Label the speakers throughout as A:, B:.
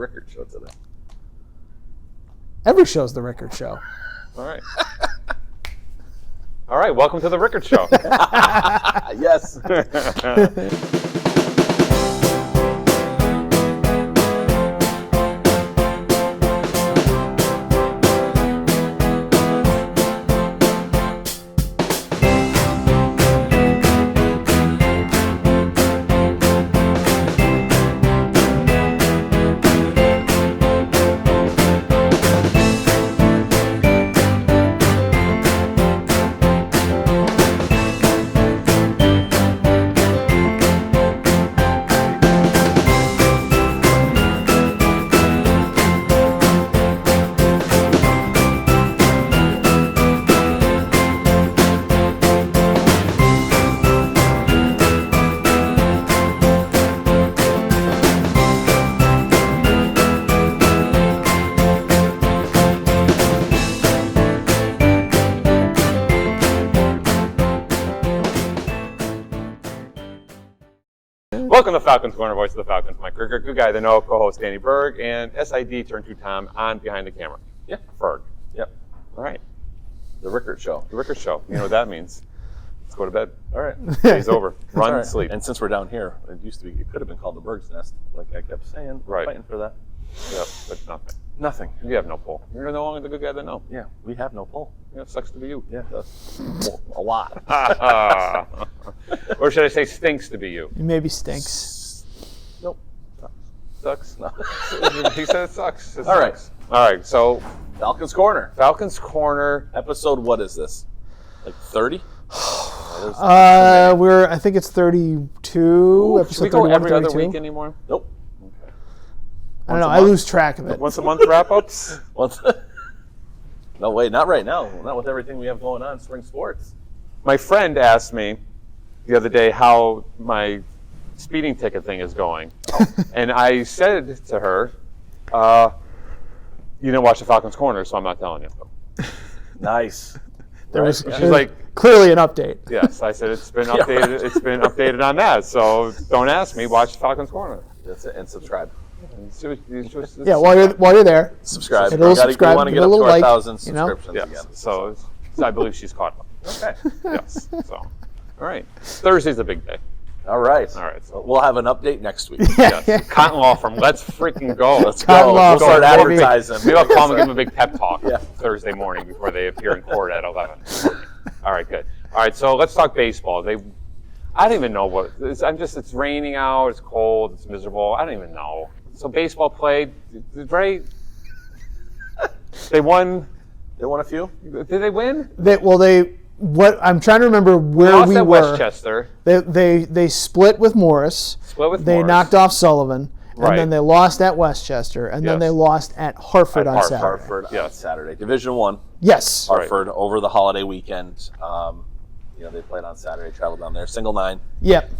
A: Rickard Show today.
B: Every show's the Rickard Show.
C: All right. All right, welcome to the Rickard Show.
A: Yes.
C: Welcome to Falcons Corner, voice of the Falcons. Mike Rickard, good guy to know, co-host Danny Berg, and SID turn to Tom on behind the camera.
A: Yeah.
C: Berg.
A: Yep.
C: All right.
A: The Rickard Show.
C: The Rickard Show. You know what that means. Let's go to bed.
A: All right.
C: Day's over. Run,
A: Right.
C: sleep.
A: And since we're down here, it could have been called the Berg's Nest, like I kept saying.
C: Right.
A: Fighting for that.
C: Yep, but nothing.
A: Nothing.
C: You have no pull. You're no longer the good guy to know.
A: Yeah, we have no pull.
C: Yeah, it sucks to be you.
A: Yeah, it does. Well, a lot.
C: Or should I say stinks to be you?
B: It maybe stinks.
A: Nope.
C: Sucks.
A: No.
C: He said it sucks. It
A: All right.
C: sucks. All right, so
A: Falcons Corner.
C: Falcons Corner.
A: Episode, what is this? Like 30?
B: I think it's 32.
C: Should we go
B: 31,
C: every other
B: 32.
C: week anymore?
A: Nope.
B: I don't know. I lose track of it.
C: Once a month wrap-ups?
A: No, wait, not right now. Not with everything we have going on in spring sports.
C: My friend asked me the other day how my speeding ticket thing is going. And I said to her, you didn't watch the Falcons Corner, so I'm not telling you.
A: Nice.
B: There was
C: She's like,
B: clearly an update.
C: yes. I said, it's been updated. It's been updated on that. So don't ask me, watch the Falcons Corner.
A: That's it. And subscribe.
B: Yeah, while you're there,
A: Subscribe.
B: hit a little
A: We
B: subscribe,
A: want to
B: give
A: get
B: it a
A: up to
B: little
A: our
B: like,
A: 1,000
B: you know?
A: subscriptions
C: Yes.
A: again.
C: So I believe she's caught up.
A: Okay.
C: Yes. So, all right. Thursday's a big day.
A: All right.
C: All right. So
A: We'll have an update next week.
C: yes. Cotton Law Firm. Let's freaking go.
A: Let's
B: Cotton
A: go.
B: Law
A: We'll start
B: Firm, baby.
A: advertising.
C: Maybe I'll call them and give them a big pep talk
A: Yeah.
C: Thursday morning before they appear in court at 11. All right, good. All right, so let's talk baseball. I don't even know what. It's raining out. It's cold. It's miserable. I don't even know. So baseball played. They won.
A: They won a few?
C: Did they win?
B: I'm trying to remember where
C: Lost
B: we
C: at
B: were.
C: Westchester.
B: They split with Morris. They
C: Morris.
B: knocked off Sullivan, and
C: Right.
B: then they lost at Westchester, and then
C: Yes.
B: they lost at Hartford on Saturday.
A: Hartford on
C: Yes.
A: Saturday. Division I.
B: Yes.
A: Hartford over the holiday weekend. They played on Saturday, traveled down there. Single 9.
B: Yep.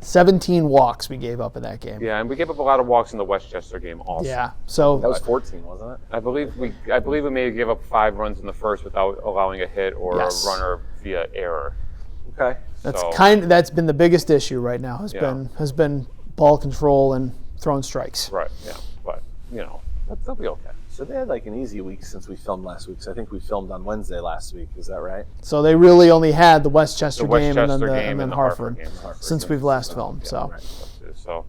B: 17 walks we gave up in that game.
C: Yeah, and we gave up a lot of walks in the Westchester game also.
B: Yeah. So
A: That was 14, wasn't it?
C: I believe we may have gave up 5 runs in the first without allowing a hit or
B: Yes.
C: a runner via error.
A: Okay.
B: that's been the biggest issue right now
C: Yeah.
B: has been ball control and throwing strikes.
C: Right. Yeah. But they'll be okay.
A: So they had like an easy week since we filmed last week. So I think we filmed on Wednesday last week. Is that right?
B: So they really only had the Westchester, game and
C: Westchester
B: then
C: game
B: the Hartford,
C: game.
B: since we've last filmed.
C: Yeah,
B: So
C: right. So,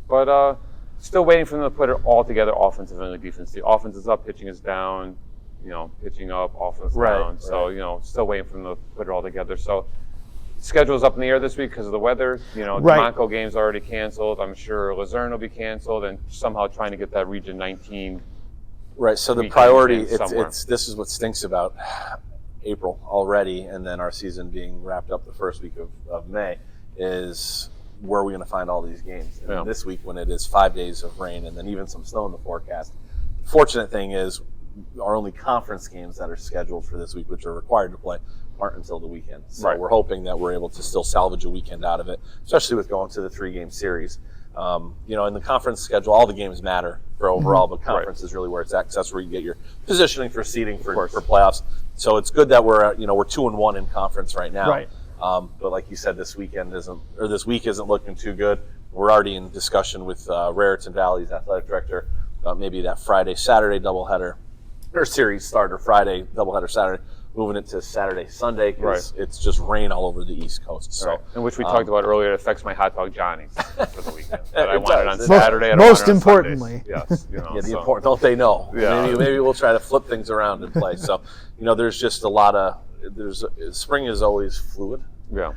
C: but still waiting for them to put it all together, offensive and defense. The offense is up, pitching is down. Pitching up, offense down. So still waiting for them to put it all together. So schedule's up in the air this week because of the weather.
B: Right.
C: DeMonco game's already canceled. I'm sure Luzerne will be canceled, and somehow trying to get that Region 19.
A: Right. So the
C: Weekend
A: priority,
C: game somewhere.
A: this is what stinks about April already, and then our season being wrapped up the first week of May, is where are we going to find all these games? And
C: Yeah.
A: this week, when it is 5 days of rain and then even some snow in the forecast, the fortunate thing is our only conference games that are scheduled for this week, which are required to play, aren't until the weekend. So
C: Right.
A: we're hoping that we're able to still salvage a weekend out of it, especially with going to the 3-game series. In the conference schedule, all the games matter for overall, but conference is really where it's at, because that's where you get your positioning for seeding for playoffs. So it's good that we're 2-1 in conference right now.
B: Right.
A: But like you said, this week isn't looking too good. we're already in discussion with Raritan Valley's athletic director about maybe that Friday-Saturday doubleheader, or series starter Friday, doubleheader Saturday, moving it to Saturday-Sunday because it's just rain all over the East Coast. So,
C: and which we talked about earlier, it affects my hot dog Johnnies for the weekend. But I
A: It
C: want it
A: does.
C: on Saturday. I don't
B: Most
C: want it on
B: importantly.
C: Sundays. Yes,
A: yeah, the important. Don't they know?
C: Yeah.
A: Maybe we'll try to flip things around and play. So, there's just a lot of spring is always fluid.
C: Yeah.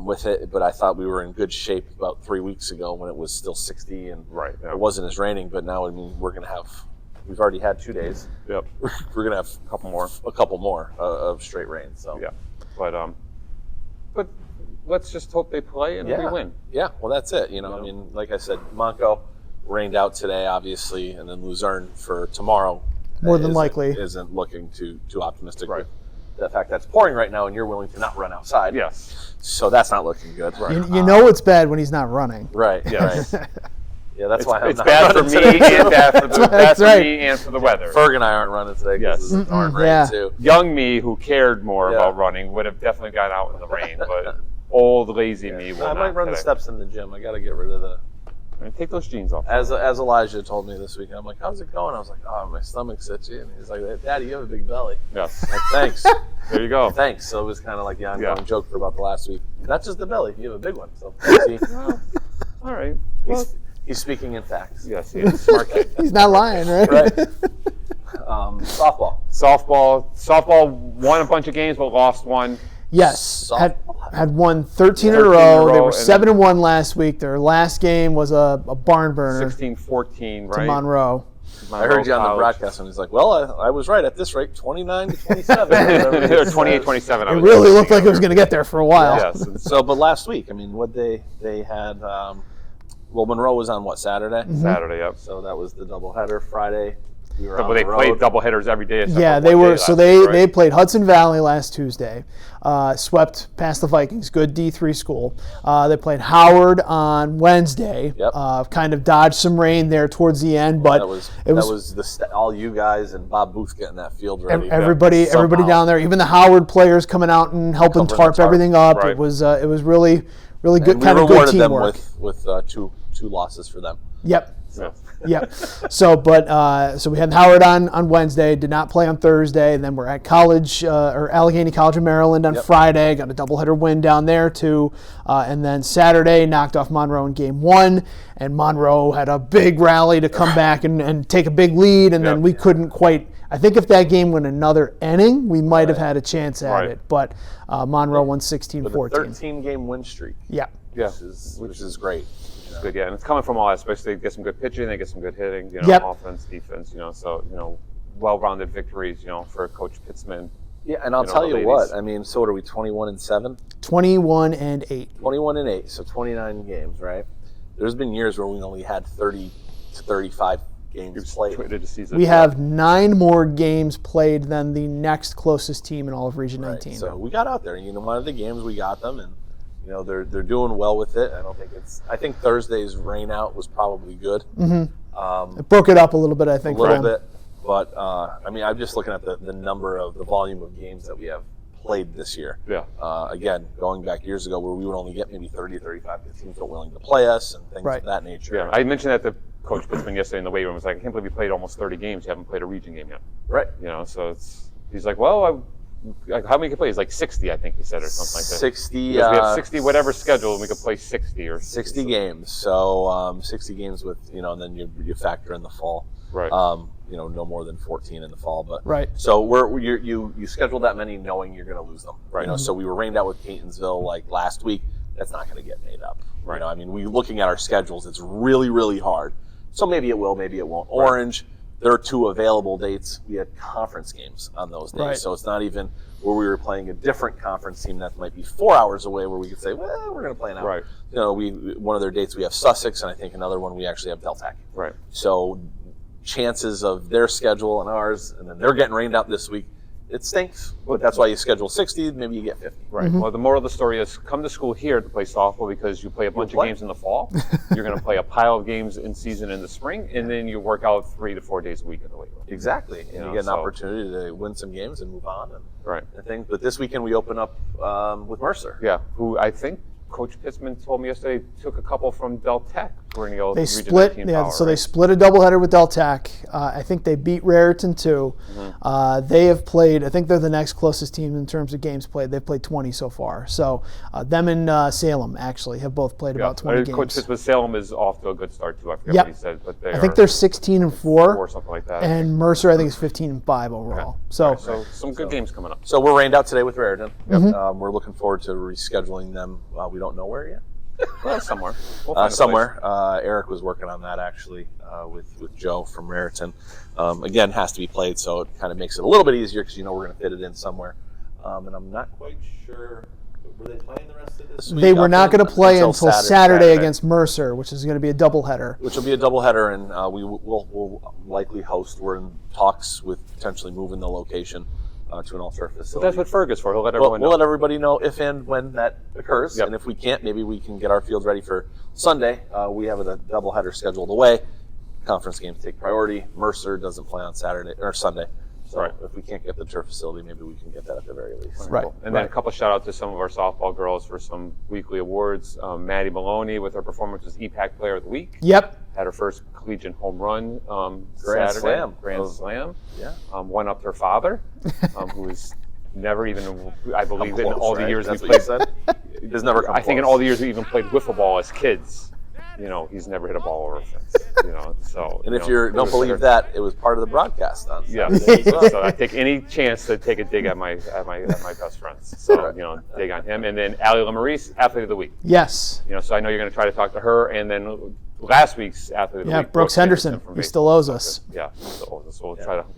A: With it, but I thought we were in good shape about 3 weeks ago when it was still 60 and it wasn't as raining. But now, we've already had 2 days.
C: Yep.
A: We're gonna have a couple more of straight rain. So
C: yeah, but let's just hope they play and we win.
A: Yeah, well, that's it. I mean, like I said, Monco rained out today, obviously, and then Luzerne for tomorrow.
B: More than likely
A: isn't looking too optimistic. Right. The fact that it's pouring right now and you're willing to not run outside.
C: Yes.
A: So that's not looking good. Right.
B: You know it's bad when he's not running.
A: Right.
C: Yes.
A: Right. Yeah, that's why
C: it's bad for me and bad for me and for the weather.
A: Ferg and I aren't running today because it's pouring rain too.
C: Young me, who cared more about running, would have definitely got out in the rain, but old lazy me will
A: I might run the steps in the gym. I got to get rid of the.
C: Take those jeans off.
A: As Elijah told me this weekend, I'm like, "How's it going?" I was like, "Oh, my stomach's itchy," and he's like, "Daddy, you have a big belly."
C: Yes.
A: Like, thanks.
C: There you go.
A: Thanks. So it was kind of like the ongoing joke for about the last week. Not just the belly, you have a big one. So
C: all right.
A: He's speaking in facts.
C: Yes, he is. Smart kid.
B: He's not lying, right?
A: Right.
C: Softball won a bunch of games but lost one.
B: Yes, had won 13 in a row. They were 7-1 last week. Their last game was a barn burner.
C: 16-14, right?
B: To Monroe.
A: I heard you on the broadcast, and he's like, "Well, I was right at this rate, 29-27."
C: Or 28-27.
B: It really looked like it was going to get there for a while.
C: Yes.
A: So, but last week, I mean, what they had. Well, Monroe was on Saturday.
B: Mm-hmm.
C: Saturday, yep.
A: So that was the doubleheader. Friday, we were
C: But they played doubleheaders every day.
B: Yeah, they were. So they played Hudson Valley last Tuesday, swept past the Vikings. Good D3 school. They played Howard on Wednesday.
A: Yep.
B: Kind of dodged some rain there towards the end, but
A: that was all you guys and Bob Booth getting that field ready.
B: Everybody down there, even the Howard players coming out and helping tarp everything up. Right. It was really good,
A: and
B: kind of good teamwork.
A: With two losses for them.
B: Yep. Yep. So we had Howard on Wednesday, did not play on Thursday, and then we're at Allegheny College of Maryland on Friday. Got a doubleheader win down there too, and then Saturday knocked off Monroe in game 1, and Monroe had a big rally to come back and take a big lead, and then we couldn't quite. I think if that game went another inning, we might have had a chance at it, but Monroe won 16-14.
A: With a 13-game win streak.
B: Yeah.
A: Which is great.
C: Good, and it's coming from all aspects. They get some good pitching, they get some good hitting, offense, defense, so well-rounded victories, for Coach Pitzman.
A: Yeah, and I'll tell you what, I mean, so what are we, 21-7?
B: 21-8.
A: 21-8, so 29 games, right? There's been years where we only had 30 to 35 games played.
B: We have 9 more games played than the next closest team in all of Region 19.
A: So we got out there, one of the games we got them, and they're doing well with it. I think Thursday's rain out was probably good.
B: Mm-hmm. It broke it up a little bit, I think.
A: A little bit, but I'm just looking at the number of the volume of games that we have played this year.
C: Yeah.
A: Again, going back years ago where we would only get maybe 30 or 35 because teams weren't willing to play us and things of that nature.
C: Yeah, I mentioned that to Coach Pitzman yesterday in the weight room. I was like, I can't believe you played almost 30 games. You haven't played a region game yet.
A: Right.
C: So he's like, well, how many can play? He's like 60, I think he said, or something like that.
A: 60.
C: We have 60 whatever schedule, and we could play 60 or
A: 60 games. So 60 games with and then you factor in the fall.
C: Right.
A: No more than 14 in the fall. But
B: so
A: you schedule that many knowing you're going to lose them. Right. So we were rained out with Catonsville like last week. That's not going to get made up.
C: Right.
A: We looking at our schedules, it's really, really hard. So maybe it will, maybe it won't. Orange. There are 2 available dates. We had conference games on those days. So it's not even where we were playing a different conference team that might be 4 hours away where we could say, well, we're going to play now.
C: Right.
A: One of their dates we have Sussex, and I think another one we actually have Deltac.
C: Right.
A: So chances of their schedule and ours, and then they're getting rained out this week, it stinks. But that's why you schedule 60, maybe you get 50.
C: Right. Mm-hmm. Well, the moral of the story is come to school here to play softball because you play a bunch of games in the fall. You're going to play a pile of games in season in the spring, and then you work out 3 to 4 days a week in the weight room.
A: Exactly. And you get an opportunity to win some games and move on and
C: things.
A: But this weekend we open up with Mercer.
C: Yeah, who I think Coach Pitzman told me yesterday took a couple from Del Tech during the old
B: They
C: Region
B: split,
C: 19
B: yeah.
C: power,
B: So they
C: right?
B: split a doubleheader with Del Tech. I think they beat Raritan too. They have played. I think they're the next closest team in terms of games played. They've played 20 so far. So them and Salem actually have both played about 20 games.
C: Coach Pitzman, Salem is off to a good start too. I forget
B: Yep.
C: what he said, but
B: I think they're 16-4,
C: or something like that.
B: and Mercer I think is 15-5 overall. So
C: So some good games coming up.
A: So we're rained out today with Raritan. We're looking forward to rescheduling them. We don't know where yet.
C: Well, somewhere. We'll find a
A: Somewhere. Eric was working on that actually with Joe from Raritan. Again, has to be played, so it kind of makes it a little bit easier because we're going to fit it in somewhere. And I'm not quite sure. Were they playing the rest of this week?
B: they were not going to play until Saturday
A: Saturday
B: against Mercer, which is going to be a doubleheader.
A: Which will be a doubleheader, and we'll likely host. We're in talks with potentially moving the location to an all-turf facility.
C: That's what Ferg is for. He'll let everyone know.
A: We'll let everybody know if and when that occurs,
C: Yep.
A: and if we can't, maybe we can get our fields ready for Sunday. We have a doubleheader scheduled away. Conference games take priority. Mercer doesn't play on Saturday or Sunday, so
C: Right.
A: if we can't get the turf facility, maybe we can get that at the very least.
B: Right.
C: And then a couple shout out to some of our softball girls for some weekly awards. Maddie Maloney with her performance as EPAC Player of the Week.
B: Yep.
C: Had her first collegiate home run
A: Grand
C: Saturday.
A: slam.
C: Grand
A: Oh.
C: slam.
A: Yeah.
C: One up her father, who was never even, I believe, in
A: Close,
C: all the
A: right?
C: years we
A: That's what you
C: played.
A: said? He's never come
C: I think in
A: close.
C: all the years we even played wiffle ball as kids, he's never hit a ball over a fence. So.
A: And if you don't believe that, it was part of the broadcast on
C: Yeah,
A: Saturday as well.
C: so I take any chance to take a dig at my best friends. So dig on him, and then Allie Lemerise, Athlete of the Week.
B: Yes.
C: So I know you're going to try to talk to her, and then last week's Athlete of the
B: Yeah,
C: Week,
B: Brooks Henderson.
C: from
B: He
C: Bay-
B: still owes us.
C: Yeah, so we'll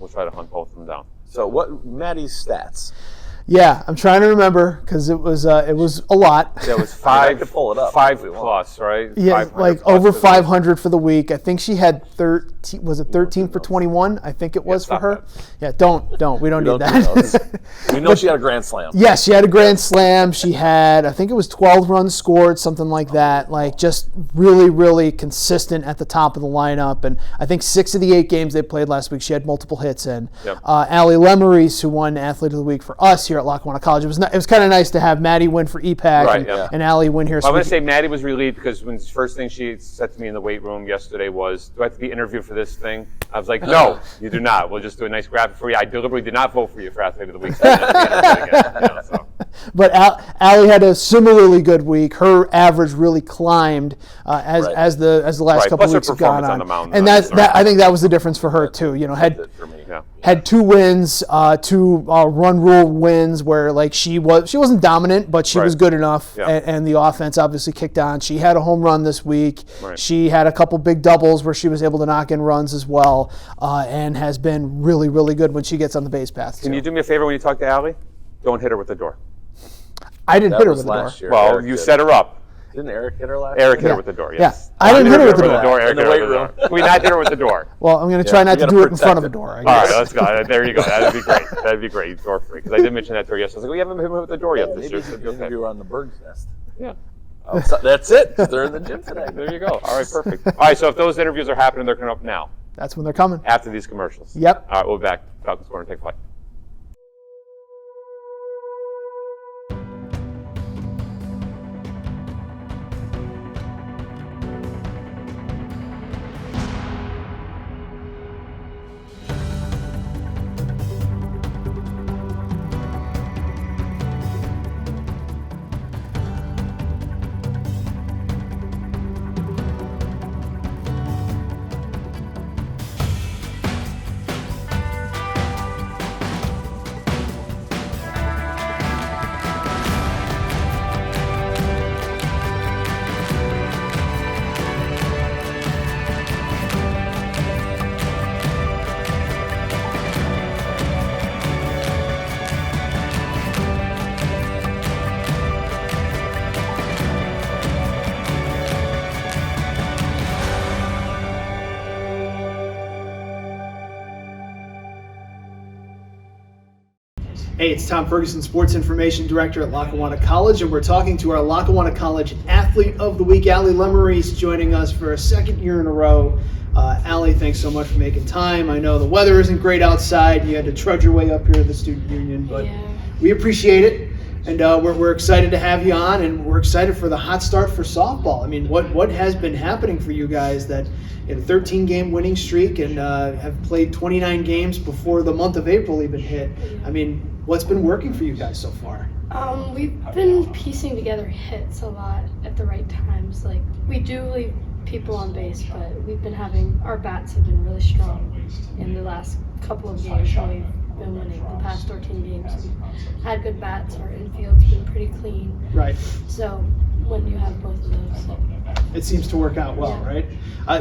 C: try to hunt both of them down.
A: So what Maddie's stats?
B: Yeah, I'm trying to remember because it was a lot.
C: Yeah, it was
A: I could pull it up
C: five
A: if we want.
C: plus, right?
B: Yeah,
C: 500
B: like
C: plus
B: over
C: for the-
B: 500 for the week. I think she had 13. Was it 13 for 21? I think it was for
C: stop
B: her.
C: that.
B: Yeah, don't. We don't need
A: Don't do those.
B: that.
A: We know she had a grand slam.
B: Yes, she had a grand slam. She had, I think it was 12 runs scored, something like that. Like just really, really consistent at the top of the lineup. And I think 6 of the 8 games they played last week, she had multiple hits in.
C: Yep.
B: Allie Lemerise, who won Athlete of the Week for us here at Lackawanna College. It was kind of nice to have Maddie win for EPAC
C: Right,
B: and,
C: yeah.
B: and Allie win here.
C: I'm
B: So
C: going
B: we
C: to say Maddie was relieved because when the first thing she said to me in the weight room yesterday was, "Do I have to be interviewed for this thing?" I was like, "No, you do not. We'll just do a nice graphic for you. I deliberately did not vote for you for Athlete of the Week." So you don't have to be interviewed again, so.
B: But Allie had a similarly good week. Her average really climbed as the last
C: Right,
B: couple
C: plus her
B: weeks have gone
C: performance on
B: on.
C: the mound,
B: And
C: right.
B: that I think that was the difference for her too.
A: For me.
C: Yeah.
B: Had 2 wins, 2 run rule wins where like she wasn't dominant, but she was
C: Right.
B: good enough,
C: Yeah.
B: and the offense obviously kicked on. She had a home run this week.
C: Right.
B: She had a couple big doubles where she was able to knock in runs as well, and has been really, really good when she gets on the base path.
C: Can
B: too.
C: you do me a favor when you talk to Allie? Don't hit her with the door.
B: I didn't
A: That
B: hit her
A: was
B: with the door.
A: last year.
C: Well,
A: Eric
C: you
A: did.
C: set her up.
A: Didn't Eric hit her last
C: Eric hit
B: Yeah.
C: her with the door.
B: Yeah,
C: Yes.
B: I didn't hit her with the door.
C: Eric
A: In the
C: hit her
A: weight
C: with the
A: room.
C: door. We not hit her with the door.
B: Well, I'm going to try not
A: we
B: to
A: gotta
B: do it in front of
A: protect
B: the
A: it.
B: door. I
C: All
B: guess.
C: right, let's go. There you go. That'd be great. That'd be great. Door free. Because I did mention that to her yesterday. I was like, we haven't hit her with the door yet this
A: Maybe
C: year.
A: you
C: So
A: should
C: okay.
A: interview her on the bird's nest.
C: Yeah.
A: Oh, so that's it. 'Cause they're in the gym today.
C: There you go. All right, perfect. All right, so if those interviews are happening, they're coming up now,
B: That's when they're coming.
C: after these commercials.
B: Yep.
C: All right, we'll be back. Falcons Corner, take flight.
B: Hey, it's Tom Ferguson, Sports Information Director at Lackawanna College, and we're talking to our Lackawanna College Athlete of the Week, Allie Lemerise, joining us for a second year in a row. Allie, thanks so much for making time. I know the weather isn't great outside. You had to trudge your way up here to the Student Union, but we appreciate it. And we're excited to have you on, and we're excited for the hot start for softball. I mean, what has been happening for you guys that in a 13-game winning streak and have played 29 games before the month of April even hit? I mean, what's been working for you guys so far?
D: We've been piecing together hits a lot at the right times. Like, we do leave people on base, but we've been our bats have been really strong in the last couple of games when we've been winning. The past 14 games, we've had good bats. Our infield's been pretty clean.
B: Right.
D: So when you have both of those,
B: it seems to work out well, right?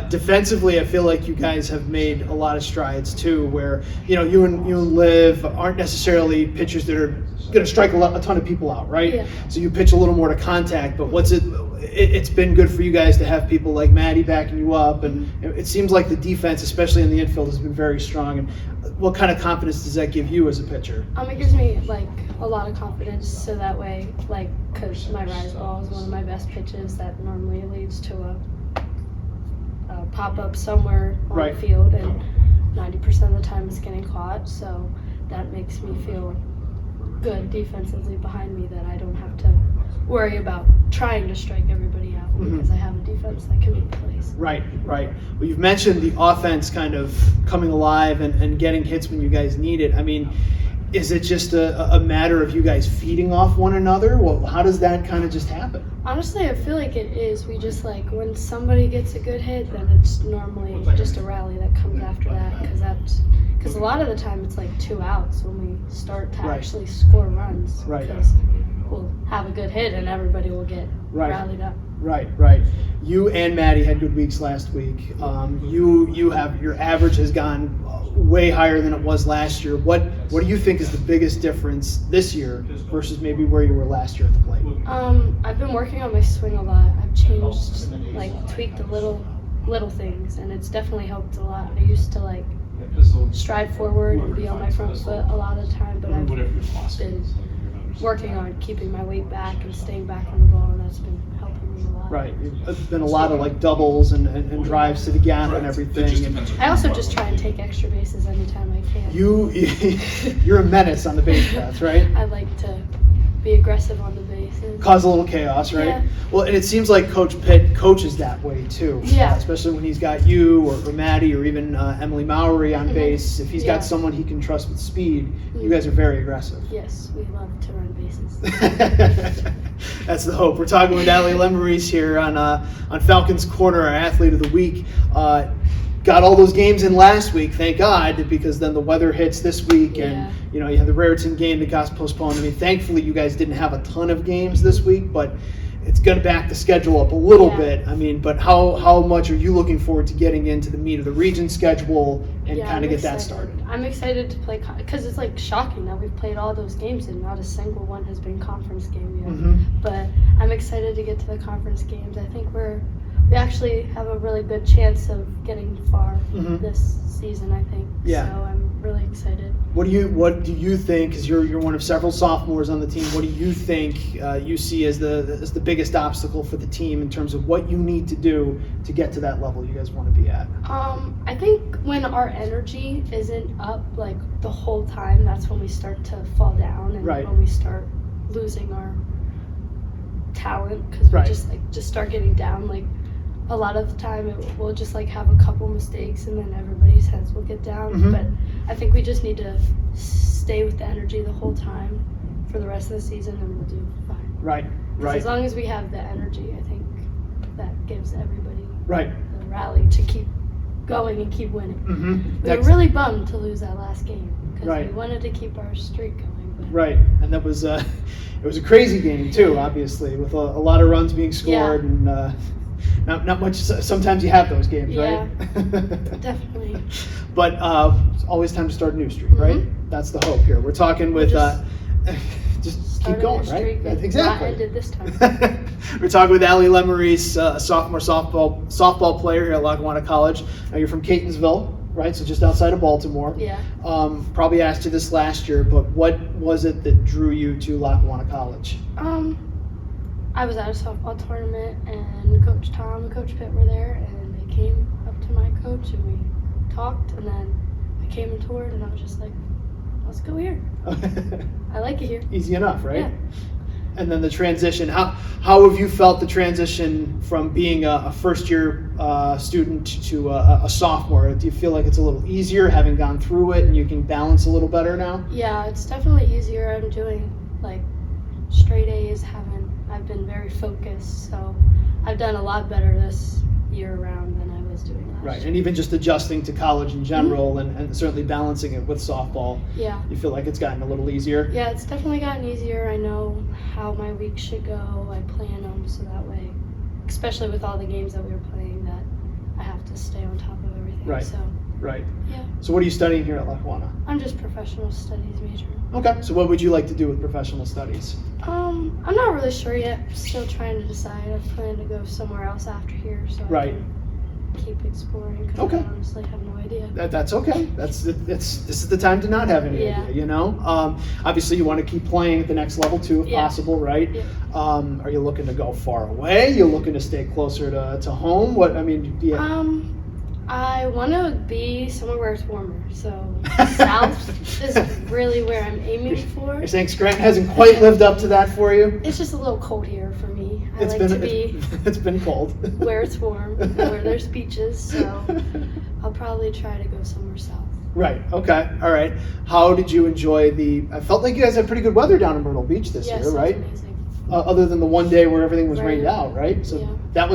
B: Defensively, I feel like you guys have made a lot of strides too, where you and Liv aren't necessarily pitchers that are going to strike a ton of people out, right?
D: Yeah.
B: So you pitch a little more to contact, but it's been good for you guys to have people like Maddie backing you up, and it seems like the defense, especially in the infield, has been very strong. And what kind of confidence does that give you as a pitcher?
D: it gives me like a lot of confidence, so that way, like, because my rise ball is one of my best pitches, that normally leads to a pop up somewhere on
B: Right.
D: the field, and 90% of the time it's getting caught. So that makes me feel good defensively behind me, that I don't have to worry about trying to strike everybody out because I have a defense that can make plays.
B: Right. Well, you've mentioned the offense kind of coming alive and getting hits when you guys need it. I mean, is it just a matter of you guys feeding off one another? Well, how does that kind of just happen?
D: Honestly, I feel like it is. We just, like, when somebody gets a good hit, then it's normally just a rally that comes after that, because a lot of the time it's like 2 outs when we start to
B: Right.
D: actually score runs.
B: Right.
D: Because we'll have a good hit and everybody will get rallied up.
B: Right. You and Maddie had good weeks last week. Your average has gone way higher than it was last year. What do you think is the biggest difference this year versus maybe where you were last year at the plate?
D: I've been working on my swing a lot. I've changed, like, tweaked the little things, and it's definitely helped a lot. I used to, like, stride forward and be on my front foot a lot of the time, but I've been working on keeping my weight back and staying back on the ball, and that's been helping me a lot.
B: Right. It's been a lot of like doubles and drives to the gap and everything. And
D: I also just try and take extra bases anytime I can.
B: you're a menace on the base paths, right?
D: I like to be aggressive on the bases.
B: Cause a little chaos, right?
D: Yeah.
B: Well, and it seems like Coach Pitt coaches that way too.
D: Yeah.
B: Especially when he's got you or Maddie or even Emily Mowry on base. If he's got someone he can trust with speed, you guys are very aggressive.
D: Yes, we love to run bases.
B: That's the hope. We're talking with Lemerise here on Falcons Corner, our athlete of the week. Got all those games in last week, thank God, because then the weather hits this week, and you had the Raritan game that got postponed. I mean, thankfully you guys didn't have a ton of games this week, but it's going to back the schedule up a little bit. I mean, but how much are you looking forward to getting into the meat of the region schedule and kind of get that started?
D: I'm excited to play, because it's like shocking that we've played all those games and not a single one has been conference game yet. But I'm excited to get to the conference games. I think we actually have a really good chance of getting far this season, I think.
B: Yeah.
D: So I'm really excited.
B: What do you think, because you're one of several sophomores on the team, what do you think you see as the biggest obstacle for the team in terms of what you need to do to get to that level you guys want to be at?
D: I think when our energy isn't up like the whole time, that's when we start to fall down, and when we start losing our talent, because we just start getting down. Like, a lot of the time we'll just like have a couple mistakes and then everybody's heads will get down. But I think we just need to stay with the energy the whole time for the rest of the season, and we'll do fine. Right. As long as we have the energy, I think that gives everybody the rally to keep going and keep winning. We were really bummed to lose that last game because we wanted to keep our streak going. But
B: And that was it was a crazy game too, obviously, with a lot of runs being scored and not much. Sometimes you have those games, right?
D: Definitely.
B: But it's always time to start a new streak, right? That's the hope here. We're talking with just keep going, right? Exactly.
D: Not ended this time.
B: We're talking with Lemerise, a sophomore softball player here at Lackawanna College. Now you're from Catonsville, right? So just outside of Baltimore.
D: Yeah.
B: Probably asked you this last year, but what was it that drew you to Lackawanna College?
D: I was at a softball tournament, and Coach Tom and Coach Pitt were there, and they came up to my coach, and we talked, and then I came and toured, and I was just like, let's go here. I like it here.
B: Easy enough, right?
D: Yeah.
B: And then the transition. How have you felt the transition from being a first-year student to a sophomore? Do you feel like it's a little easier having gone through it and you can balance a little better now?
D: Yeah, it's definitely easier. I'm doing like straight A's. I've been very focused, so I've done a lot better this year around than I was doing last
B: Right,
D: year.
B: and even just adjusting to college in general and certainly balancing it with softball.
D: Yeah.
B: You feel like it's gotten a little easier?
D: Yeah, it's definitely gotten easier. I know how my week should go. I plan them so that way, especially with all the games that we were playing, that I have to stay on top of everything.
B: Right.
D: So,
B: Right.
D: yeah.
B: So what are you studying here at Lackawanna?
D: I'm just professional studies major.
B: Okay, so what would you like to do with professional studies?
D: I'm not really sure yet. Still trying to decide. I plan to go somewhere else after here, so
B: Right.
D: I can keep exploring. Because
B: Okay.
D: I honestly have no idea.
B: That's okay. This is the time to not have any
D: Yeah.
B: idea, you know? Obviously, you want to keep playing at the next level too, if
D: Yeah.
B: possible, right?
D: Yeah.
B: Are you looking to go far away? You looking to stay closer to home? What I mean, do you,
D: I want to be somewhere where it's warmer. So south is really where I'm aiming for.
B: you're saying Scranton hasn't quite lived up to that for you?
D: It's just a little cold here for me. I
B: It's
D: like
B: been
D: to be
B: it's been cold.
D: where it's warm, and where there's beaches. So I'll probably try to go somewhere south.
B: Right. Okay. All right. How did you enjoy I felt like you guys had pretty good weather down in Myrtle Beach this
D: Yes,
B: year,
D: it's
B: right?
D: amazing.
B: Other than the one day where everything was
D: Right.
B: rained out, right? So
D: Yeah.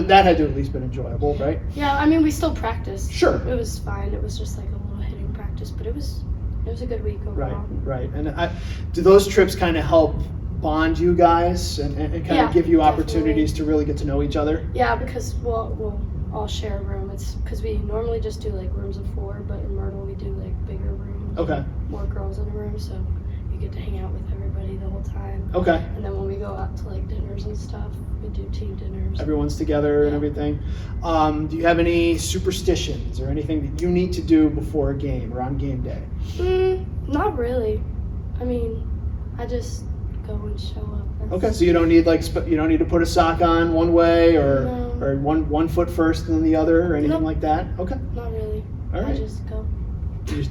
B: that had to at least been enjoyable, right?
D: Yeah, I mean, we still practiced.
B: Sure.
D: It was fine. It was just like a little hitting practice, but it was a good week overall.
B: Right. And do those trips kind of help bond you guys and kind
D: Yeah,
B: of give you
D: definitely.
B: opportunities to really get to know each other?
D: Yeah, because we'll all share a room. It's because we normally just do like rooms of 4, but in Myrtle we do like bigger rooms.
B: Okay.
D: More girls in a room, so you get to hang out with everybody the whole time.
B: Okay.
D: And then when we go out to like dinners and stuff, we do team dinners.
B: Everyone's together and
D: Yeah.
B: everything. Do you have any superstitions or anything that you need to do before a game or on game day?
D: Not really. I mean, I just go and show up.
B: Okay, so you don't need you don't need to put a sock on one way or
D: No.
B: or one foot first and then the other or anything
D: Nope.
B: like that. Okay,
D: Not really.
B: all
D: I
B: right.
D: just go.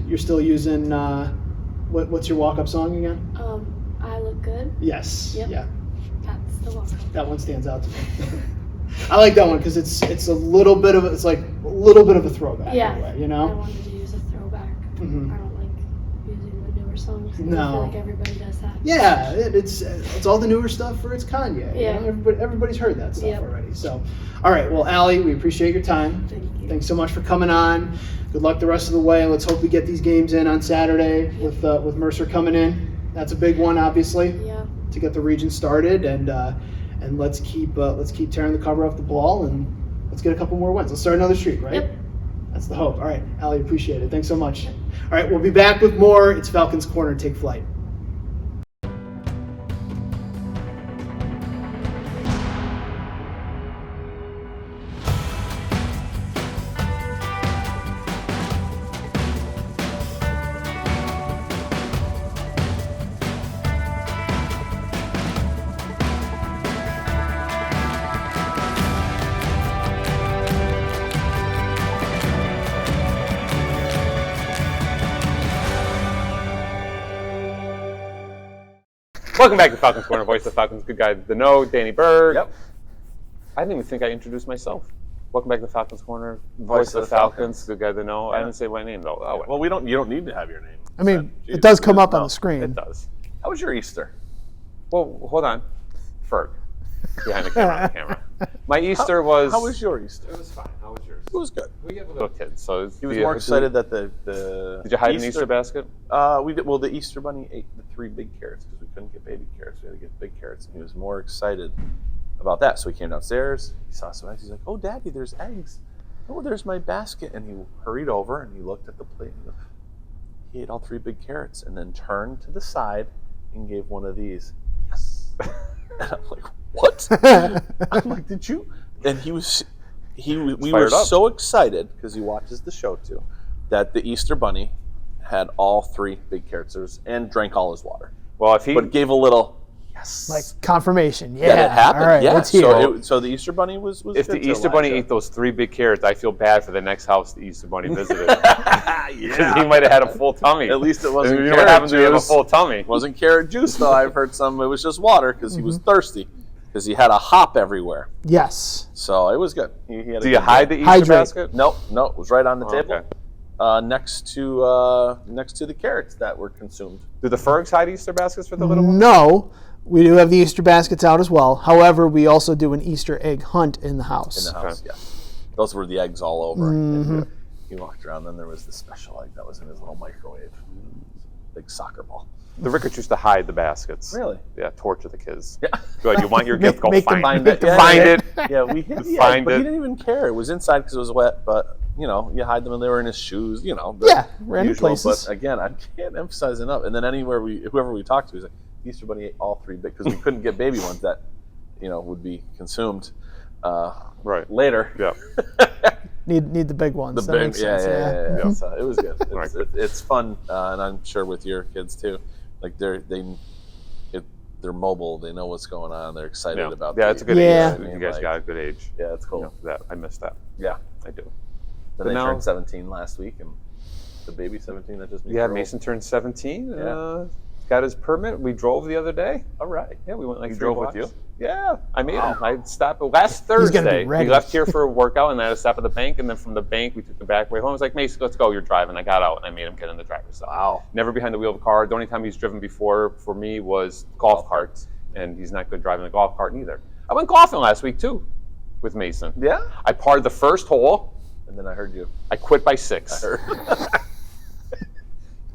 B: You're still using what's your walk-up song again?
D: I look good.
B: Yes.
D: Yep.
B: Yeah,
D: That's the walk.
B: that one stands out to me. I like that one because it's a little bit of a throwback.
D: Yeah.
B: In a way, you
D: I
B: know.
D: wanted to use a throwback.
B: Mhm.
D: I don't like using the newer songs.
B: No.
D: I feel like everybody does that.
B: Yeah, it's all the newer stuff for it's Kanye. You
D: Yeah.
B: know? Everybody's heard that stuff
D: Yep.
B: already. So, all right. Well, Allie, we appreciate your time.
D: Thank you.
B: Thanks so much for coming on. Good luck the rest of the way. Let's hope we get these games in on Saturday with Mercer coming in. That's a big one, obviously,
D: Yeah.
B: to get the region started. And let's keep tearing the cover off the ball and let's get a couple more wins. Let's start another streak, right?
D: Yep.
B: That's the hope. All right, Allie, appreciate it. Thanks so much. All right, we'll be back with more. It's Falcons Corner. Take flight.
C: Welcome back to Falcons Corner, voice of the Falcons, good guy to know, Danny Berg.
A: Yep.
C: I didn't even think I introduced myself. Welcome back to Falcons Corner, voice of the Falcons, good guy to know. I
A: Yeah.
C: didn't say my name though. Oh,
A: Well, you don't need to have your name.
B: I mean,
A: said.
B: it does come up on
A: No.
B: the screen.
C: it does.
A: How was your Easter?
C: Well, hold on. Ferg, behind the camera. My Easter was.
A: How was your Easter?
C: It was fine. How was yours?
A: It was good.
C: We have little kids, so
A: He was more excited that the
C: Did you hide an Easter basket?
A: We did. Well, the Easter bunny ate the 3 big carrots because we couldn't get baby carrots. We had to get big carrots, and he was more excited about that. So he came downstairs. He saw some eggs. He's like, "Oh, Daddy, there's eggs. Oh, there's my basket." And he hurried over and he looked at the plate. And he ate all 3 big carrots, and then turned to the side and gave one of these. Yes. And I'm like, "What?" I'm like, "Did you?" And we were
C: fired up.
A: so excited because he watches the show too, that the Easter bunny had all 3 big carrots and drank all his water.
C: Well, if he
A: But gave a little Yes.
B: Like confirmation. Yeah.
A: That it happened.
B: All right,
A: yeah.
B: it's here.
A: So the Easter Bunny was
C: If
A: good
C: the
A: to
C: Easter Bunny
A: Elijah.
C: ate those 3 big carrots, I feel bad for the next house the Easter Bunny visited.
A: Yeah.
C: He might have had a full tummy.
A: At least it wasn't
C: You know
A: carrot
C: what happens when you have a
A: juice.
C: full tummy?
A: It wasn't carrot juice though. I've heard some. It was just water because he was thirsty because he had a hop everywhere.
B: Yes.
A: So it was good. He had a
C: Do you
A: good
C: hide
A: day.
C: the Easter
B: Hydrate.
C: basket?
A: Nope. It was right on the table.
C: Okay.
A: Next to the carrots that were consumed.
C: Do the Fergs hide Easter baskets for the little ones?
B: No, we do have the Easter baskets out as well. However, we also do an Easter egg hunt in the house.
A: In the house, yeah. Those were the eggs all over. And he walked around, then there was this special egg that was in his little microwave. Big soccer ball.
C: The Ricketts used to hide the baskets.
A: Really?
C: Yeah, torture the kids.
A: Yeah.
C: Good. You want your gift? Go
B: make them
C: find
B: find
C: it.
B: it. Yeah,
C: Find
A: yeah.
C: it.
A: Yeah, we hid the
C: Find
A: egg, but
C: it.
A: he didn't even care. It was inside because it was wet, but, you hide them and they were in his shoes, the
B: random
A: usual.
B: places.
A: But again, I can't emphasize enough. And then whoever we talked to, was like, Easter Bunny ate all 3 because we couldn't get baby ones that, would be consumed
C: Right.
A: later.
C: Yeah.
B: Need the big ones.
A: The
B: That
A: big,
B: makes sense.
A: yeah. So it was good.
C: Right.
A: It's fun, and I'm sure with your kids too. Like they're mobile. They know what's going on. They're excited about.
C: Yeah, it's a good
B: Yeah.
C: age. You guys got a good age.
A: Yeah, it's cool.
C: That I missed that.
A: Yeah,
C: I do.
A: then they
C: now-
A: turned 17 last week, and the baby 17 that just
C: Yeah, Mason turned 17.
A: Yeah.
C: Got his permit. We drove the other day.
A: All right.
C: Yeah, we went like
A: You
C: 3
A: drove with
C: blocks.
A: you?
C: Yeah, I made him. I stopped last Thursday.
B: ready.
C: We left here for a workout, and then I had to stop at the bank, and then from the bank we took the back way home. I was like, Mason, let's go. You're driving. I got out, and I made him get in the driver's side.
A: Wow.
C: Never behind the wheel of a car. The only time he's driven before for me was golf carts, and he's not good driving a golf cart either. I went golfing last week too, with Mason.
A: Yeah.
C: I parred the first hole.
A: And then I heard you.
C: I quit by 6.
A: At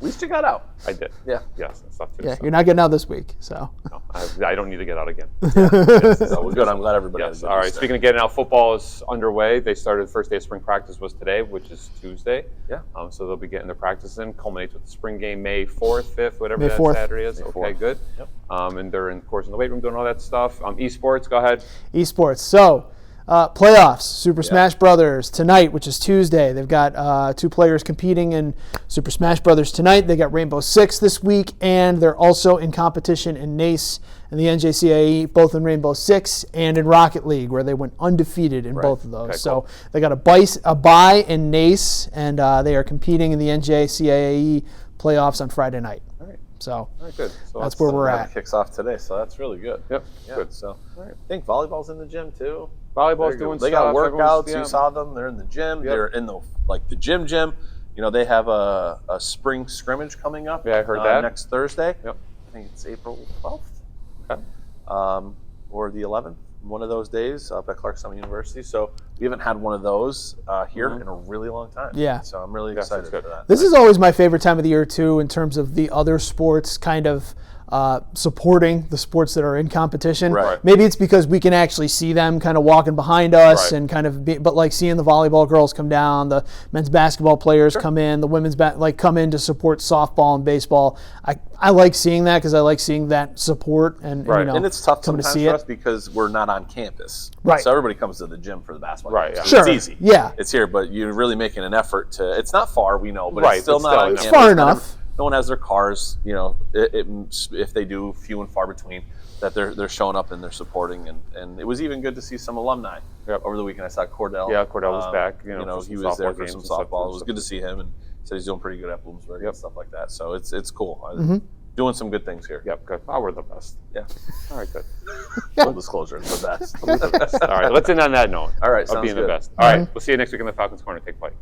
A: least you got out.
C: I did.
A: Yeah.
C: Yes, and stuff too.
B: Yeah,
C: so,
B: you're not getting out this week, so.
C: no, I don't need to get out again.
A: So we're good. I'm glad everybody.
C: Yes.
A: had a good
C: All right.
A: Easter.
C: Speaking of getting out, football is underway. They started the first day of spring practice was today, which is Tuesday.
A: Yeah.
C: So they'll be getting their practice in. Culminates with the spring game May 4th, 5th, whatever
B: May
C: that
B: 4th.
C: Saturday is.
A: May
C: Okay,
A: 4th.
C: good.
A: Yep.
C: And they're of course in the weight room doing all that stuff. Esports, go ahead.
B: Esports. So, playoffs. Super Smash Brothers tonight, which is Tuesday. They've got 2 players competing in Super Smash Brothers tonight. They got Rainbow Six this week, and they're also in competition in NACE and the NJCAE, both in Rainbow Six and in Rocket League, where they went undefeated in both of those.
C: Okay,
B: so
C: cool.
B: they got a bye in NACE, and they are competing in the NJCAE playoffs on Friday night.
C: All right.
B: So
C: All right, good. So
B: that's where we're
A: That
B: at.
A: kicks off today, so that's really good.
C: Yep.
A: Yeah.
C: Good.
A: So
C: All right.
A: I think volleyball's in the gym too.
C: Volleyball's doing
A: They
C: stuff.
A: got workouts.
C: Everyone's-
A: You saw them. They're in the gym.
C: Yep.
A: They're in the gym. They have a spring scrimmage coming up.
C: Yeah, I heard that.
A: Next Thursday.
C: Yep.
A: I think it's April 12th.
C: Okay.
A: Or the 11th. One of those days up at Clark Summit University. So we haven't had one of those here in a really long time.
B: Yeah.
A: So I'm really
C: Yes,
A: excited
C: that's
A: for
C: good.
A: that.
B: This is always my favorite time of the year, too, in terms of the other sports kind of supporting the sports that are in competition.
A: Right.
B: Maybe it's because we can actually see them kind of walking behind us
C: Right.
B: and kind of but like seeing the volleyball girls come down, the men's basketball players come in, the women's come in to support softball and baseball. I like seeing that because I like seeing that support and
C: Right.
A: And it's tough
B: coming
A: sometimes
B: to see
A: for
B: it.
A: us because we're not on campus.
B: Right.
A: So everybody comes to the gym for the basketball.
C: Right,
A: games.
C: yeah.
A: So
B: Sure.
A: It's easy.
B: Yeah.
A: It's here, but you're really making an effort to. It's not far, we know, but
C: Right,
A: it's still
C: but
A: not
C: still,
A: on
C: it's
A: campus.
B: far
A: None of-
B: enough.
A: No one has their cars. If they do, few and far between. That they're showing up and they're supporting, and it was even good to see some alumni.
C: Yep.
A: Over the weekend, I saw Cordell.
C: Yeah, Cordell was back, for
A: he
C: some
A: was there
C: softball
A: for
C: games
A: some
C: and stuff,
A: softball.
C: and
A: It was
C: stuff.
A: good to see him, and said he's doing pretty good at Bloomsburg
C: Yep.
A: and stuff like that. So it's cool. Doing some good things here.
C: Yep, good. Oh, we're the best.
A: Yeah.
C: All right, good.
A: Full disclosure, it's the best.
C: All right, let's end on that note.
A: All right,
C: Of
A: sounds
C: being the
A: good.
C: best. All right, we'll see you next week in the Falcons Corner. Take flight.